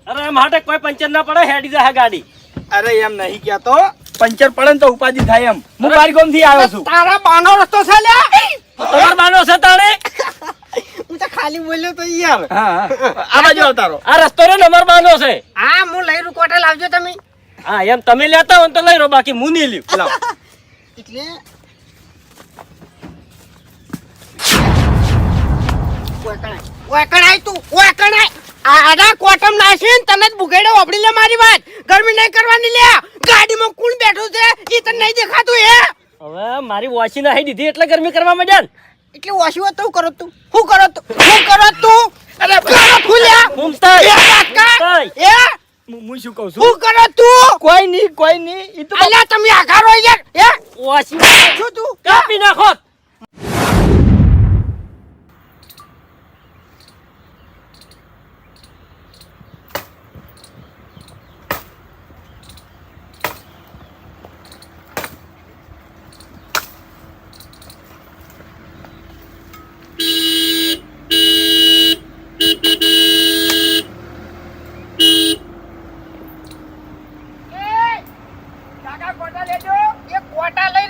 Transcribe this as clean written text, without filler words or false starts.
અરે માટે કોઈ પંચર ના પડે હેડી જાય ગાડી. અરે એમ નહીં કહેતો, પંચર પડે ને તો ઉપાધિ થાય એમ. હું બારીગોમ થી આવ્યો છું. તારા બાનો રસ્તો છે લ્યા. તમાર માનો છે તાણે. હું તો ખાલી બોલ્યો તો યાર. હા આ બાજુ આવતારો. આ રસ્તો રે નંબર બાનો છે. હા હું લઈ રૂ કોટા લાવજો તમે. હા એમ તમે લેતા હો ને તો લઈ રો, બાકી હું નહીં લ્યું. લાવ. એટલે ઓકણાય તું ઓકણાય. આડા કોટમ નાસીન તને જ બુગેડે ઓપડી લે મારી વાત. ગરમી નહીં કરવાની લે. ગાડીમાં કોણ બેઠું છે ઈ તને નહીં દેખાતું હે. હવે મારી વોશી નાહી દીધી એટલે ગરમી કરવા માંડ્યા ને. એટલે ઓછી વાત તો કરો તું. હું કરો તું? અરે કરો ફૂલ્યા. ઘૂમતા એ કાકા એ હું શું કહું છું? હું કરો તું? કોઈ નહીં ઈ તો અલ્યા તમે આઘારો યાર. એ વોશી શું તું? કાપી નાખો. કાકા કોટા લેજો. એ કોટા લઈ